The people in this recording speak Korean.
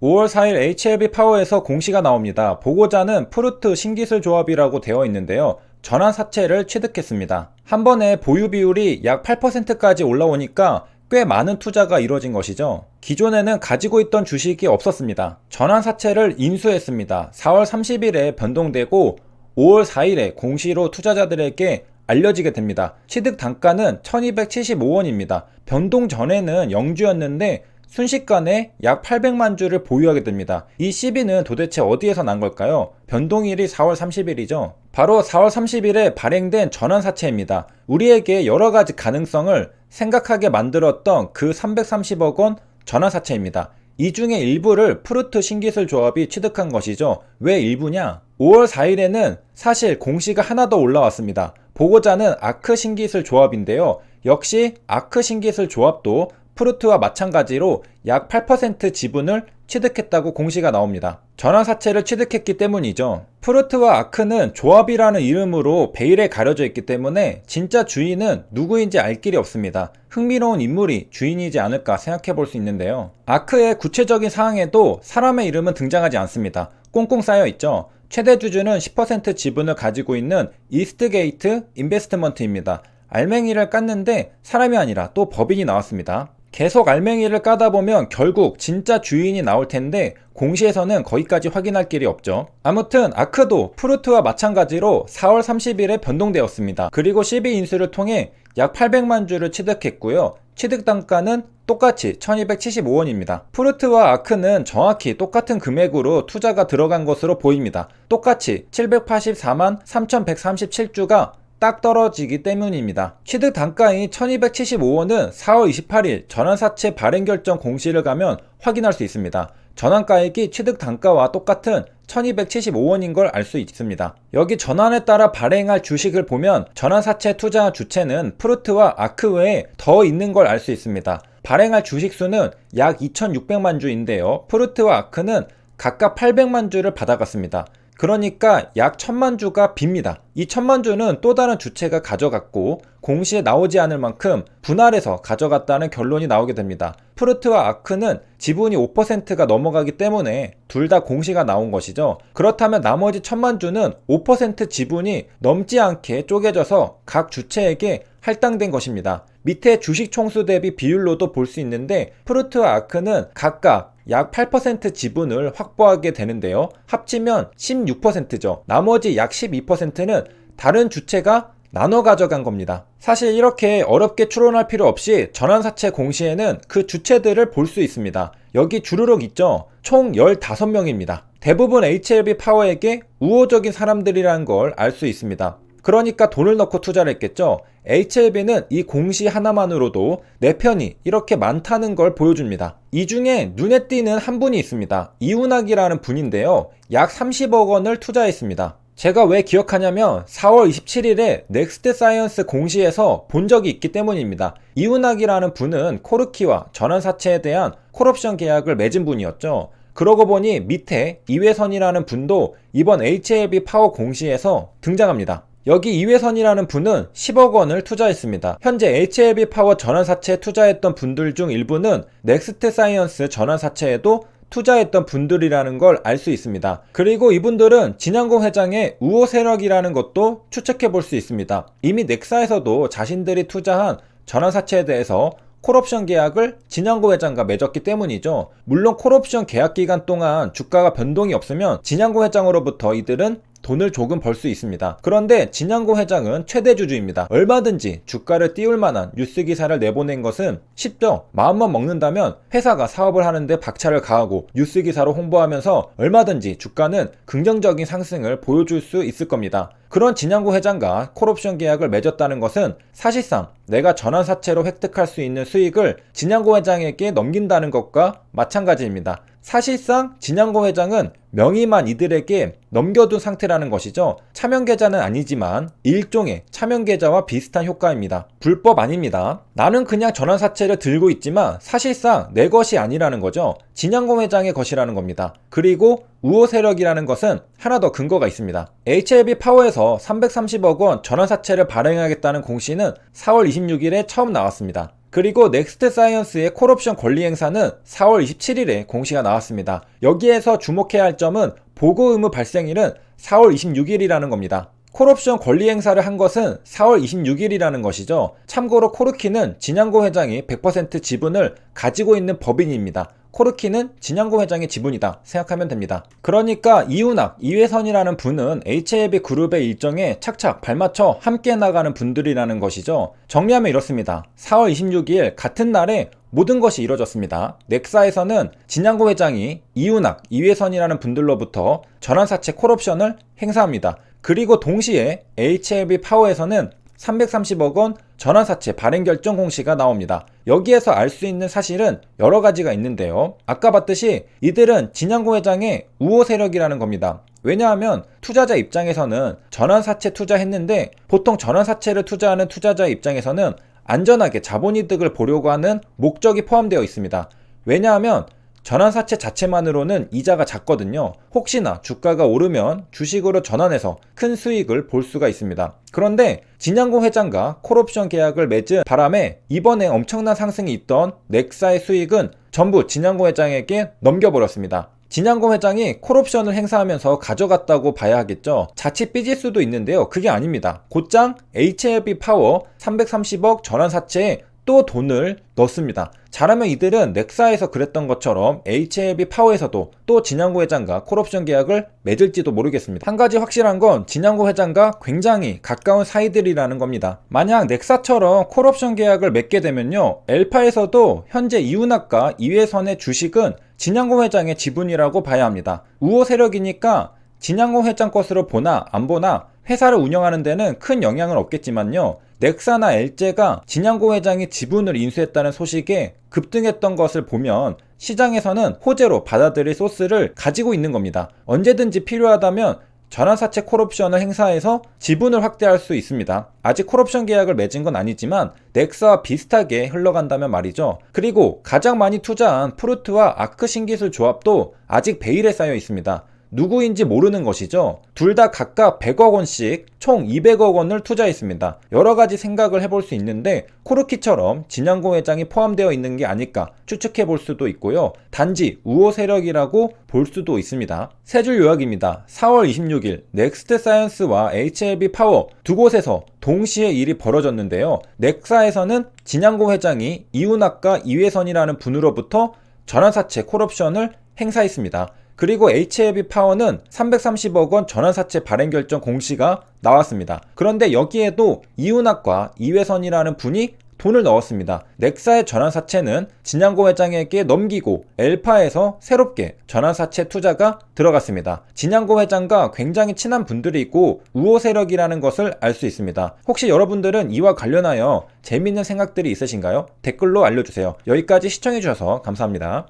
5월 4일 HLB 파워에서 공시가 나옵니다. 보고자는 푸르트 신기술 조합이라고 되어 있는데요. 전환사채를 취득했습니다. 한 번에 보유 비율이 약 8%까지 올라오니까 꽤 많은 투자가 이뤄진 것이죠. 기존에는 가지고 있던 주식이 없었습니다. 전환사채를 인수했습니다. 4월 30일에 변동되고 5월 4일에 공시로 투자자들에게 알려지게 됩니다. 취득 단가는 1275원입니다. 변동 전에는 0주였는데 순식간에 약 800만 주를 보유하게 됩니다. 이 시비는 도대체 어디에서 난 걸까요? 변동일이 4월 30일이죠. 바로 4월 30일에 발행된 전환사채입니다. 우리에게 여러가지 가능성을 생각하게 만들었던 그 330억 원 전환사채입니다. 이 중에 일부를 푸르트 신기술 조합이 취득한 것이죠. 왜 일부냐? 5월 4일에는 사실 공시가 하나 더 올라왔습니다. 보고자는 아크 신기술 조합인데요. 역시 아크 신기술 조합도 푸르트와 마찬가지로 약 8% 지분을 취득했다고 공시가 나옵니다. 전환사채를 취득했기 때문이죠. 푸르트와 아크는 조합이라는 이름으로 베일에 가려져 있기 때문에 진짜 주인은 누구인지 알 길이 없습니다. 흥미로운 인물이 주인이지 않을까 생각해 볼 수 있는데요. 아크의 구체적인 사항에도 사람의 이름은 등장하지 않습니다. 꽁꽁 쌓여 있죠. 최대 주주는 10% 지분을 가지고 있는 이스트게이트 인베스트먼트입니다. 알맹이를 깠는데 사람이 아니라 또 법인이 나왔습니다. 계속 알맹이를 까다 보면 결국 진짜 주인이 나올 텐데 공시에서는 거기까지 확인할 길이 없죠. 아무튼 아크도 푸르트와 마찬가지로 4월 30일에 변동되었습니다. 그리고 12인수를 통해 약 800만 주를 취득했고요. 취득 단가는 똑같이 1275원입니다. 푸르트와 아크는 정확히 똑같은 금액으로 투자가 들어간 것으로 보입니다. 똑같이 784만 3137주가 딱 떨어지기 때문입니다. 취득 단가인 1275원은 4월 28일 전환사채 발행 결정 공시를 가면 확인할 수 있습니다. 전환가액이 취득 단가와 똑같은 1275원인 걸 알 수 있습니다. 여기 전환에 따라 발행할 주식을 보면 전환사채 투자한 주체는 푸르트와 아크 외에 더 있는 걸 알 수 있습니다. 발행할 주식 수는 약 2600만 주인데요. 푸르트와 아크는 각각 800만 주를 받아갔습니다. 그러니까 약 1000만 주가 빕니다. 이 1000만 주는 또 다른 주체가 가져갔고 공시에 나오지 않을 만큼 분할해서 가져갔다는 결론이 나오게 됩니다. 푸르트와 아크는 지분이 5%가 넘어가기 때문에 둘 다 공시가 나온 것이죠. 그렇다면 나머지 1000만 주는 5% 지분이 넘지 않게 쪼개져서 각 주체에게 할당된 것입니다. 밑에 주식 총수 대비 비율로도 볼 수 있는데 푸르트와 아크는 각각 약 8% 지분을 확보하게 되는데요. 합치면 16%죠. 나머지 약 12%는 다른 주체가 나눠 가져간 겁니다. 사실 이렇게 어렵게 추론할 필요 없이 전환사채 공시에는 그 주체들을 볼 수 있습니다. 여기 주르륵 있죠? 총 15명입니다. 대부분 HLB 파워에게 우호적인 사람들이라는 걸 알 수 있습니다. 그러니까 돈을 넣고 투자를 했겠죠. HLB는 이 공시 하나만으로도 내 편이 이렇게 많다는 걸 보여줍니다. 이 중에 눈에 띄는 한 분이 있습니다. 이훈학이라는 분인데요. 약 30억 원을 투자했습니다. 제가 왜 기억하냐면 4월 27일에 넥스트 사이언스 공시에서 본 적이 있기 때문입니다. 이훈학이라는 분은 코르키와 전환사채에 대한 콜옵션 계약을 맺은 분이었죠. 그러고 보니 밑에 이회선이라는 분도 이번 HLB 파워 공시에서 등장합니다. 여기 이회선이라는 분은 10억 원을 투자했습니다. 현재 HLB 파워 전환사채에 투자했던 분들 중 일부는 넥스트 사이언스 전환사채에도 투자했던 분들이라는 걸 알 수 있습니다. 그리고 이분들은 진양공 회장의 우호 세력이라는 것도 추측해 볼 수 있습니다. 이미 넥사에서도 자신들이 투자한 전환사채에 대해서 콜옵션 계약을 진양고 회장과 맺었기 때문이죠. 물론 콜옵션 계약 기간 동안 주가가 변동이 없으면 진양고 회장으로부터 이들은 돈을 조금 벌 수 있습니다. 그런데 진양고 회장은 최대 주주입니다. 얼마든지 주가를 띄울 만한 뉴스 기사를 내보낸 것은 쉽죠. 마음만 먹는다면 회사가 사업을 하는데 박차를 가하고 뉴스 기사로 홍보하면서 얼마든지 주가는 긍정적인 상승을 보여줄 수 있을 겁니다. 그런 진양고 회장과 콜옵션 계약을 맺었다는 것은 사실상 내가 전환사채로 획득할 수 있는 수익을 진양고 회장에게 넘긴다는 것과 마찬가지입니다. 사실상 진양고 회장은 명의만 이들에게 넘겨둔 상태라는 것이죠. 차명계좌는 아니지만 일종의 차명계좌와 비슷한 효과입니다. 불법 아닙니다. 나는 그냥 전환사채를 들고 있지만 사실상 내 것이 아니라는 거죠. 진양고 회장의 것이라는 겁니다. 그리고 우호 세력이라는 것은 하나 더 근거가 있습니다. HLB 파워에서 330억 원 전환사채를 발행하겠다는 공시는 4월 26일에 처음 나왔습니다. 그리고 넥스트 사이언스의 콜옵션 권리 행사는 4월 27일에 공시가 나왔습니다. 여기에서 주목해야 할 점은 보고 의무 발생일은 4월 26일이라는 겁니다. 콜옵션 권리 행사를 한 것은 4월 26일이라는 것이죠. 참고로 코르키는 진양고 회장이 100% 지분을 가지고 있는 법인입니다. 코르키는 진양고 회장의 지분이다 생각하면 됩니다. 그러니까 이훈학, 이회선이라는 분은 HLB 그룹의 일정에 착착 발맞춰 함께 나가는 분들이라는 것이죠. 정리하면 이렇습니다. 4월 26일 같은 날에 모든 것이 이뤄졌습니다. 넥사에서는 진양고 회장이 이훈학, 이회선이라는 분들로부터 전환사채 콜옵션을 행사합니다. 그리고 동시에 HLB 파워에서는 330억 원 전환사채 발행 결정 공시가 나옵니다. 여기에서 알 수 있는 사실은 여러 가지가 있는데요. 아까 봤듯이 이들은 진양고 회장의 우호 세력이라는 겁니다. 왜냐하면 투자자 입장에서는 전환사채 투자했는데 보통 전환사채를 투자하는 투자자 입장에서는 안전하게 자본이득을 보려고 하는 목적이 포함되어 있습니다. 왜냐하면 전환사채 자체만으로는 이자가 작거든요. 혹시나 주가가 오르면 주식으로 전환해서 큰 수익을 볼 수가 있습니다. 그런데 진양고 회장과 콜옵션 계약을 맺은 바람에 이번에 엄청난 상승이 있던 넥사의 수익은 전부 진양고 회장에게 넘겨버렸습니다. 진양고 회장이 콜옵션을 행사하면서 가져갔다고 봐야 하겠죠. 자칫 삐질 수도 있는데요. 그게 아닙니다. 곧장 HLB 파워 330억 전환사채에 또 돈을 넣습니다. 잘하면 이들은 넥사에서 그랬던 것처럼 HLB 파워에서도 또 진양고 회장과 콜옵션 계약을 맺을지도 모르겠습니다. 한 가지 확실한 건 진양고 회장과 굉장히 가까운 사이들이라는 겁니다. 만약 넥사처럼 콜옵션 계약을 맺게 되면요, 엘파에서도 현재 이훈학과 이회선의 주식은 진양고 회장의 지분이라고 봐야 합니다. 우호 세력이니까 진양고 회장 것으로 보나 안 보나 회사를 운영하는 데는 큰 영향은 없겠지만요, 넥사나 엘제가 진양고 회장이 지분을 인수했다는 소식에 급등했던 것을 보면 시장에서는 호재로 받아들일 소스를 가지고 있는 겁니다. 언제든지 필요하다면 전환사채 콜옵션을 행사해서 지분을 확대할 수 있습니다. 아직 콜옵션 계약을 맺은 건 아니지만 넥사와 비슷하게 흘러간다면 말이죠. 그리고 가장 많이 투자한 프루트와 아크 신기술 조합도 아직 베일에 쌓여 있습니다. 누구인지 모르는 것이죠. 둘 다 각각 100억 원씩 총 200억 원을 투자했습니다. 여러 가지 생각을 해볼 수 있는데 코르키처럼 진양고 회장이 포함되어 있는 게 아닐까 추측해 볼 수도 있고요. 단지 우호 세력이라고 볼 수도 있습니다. 세 줄 요약입니다. 4월 26일 넥스트 사이언스와 HLB 파워 두 곳에서 동시에 일이 벌어졌는데요. 넥사에서는 진양고 회장이 이훈학과 이회선이라는 분으로부터 전환사채 콜옵션을 행사했습니다. 그리고 HLB 파워는 330억 원 전환사채 발행 결정 공시가 나왔습니다. 그런데 여기에도 이훈학과 이회선이라는 분이 돈을 넣었습니다. 넥사의 전환사채는 진양고 회장에게 넘기고 엘파에서 새롭게 전환사채 투자가 들어갔습니다. 진양고 회장과 굉장히 친한 분들이 있고 우호 세력이라는 것을 알 수 있습니다. 혹시 여러분들은 이와 관련하여 재미있는 생각들이 있으신가요? 댓글로 알려주세요. 여기까지 시청해주셔서 감사합니다.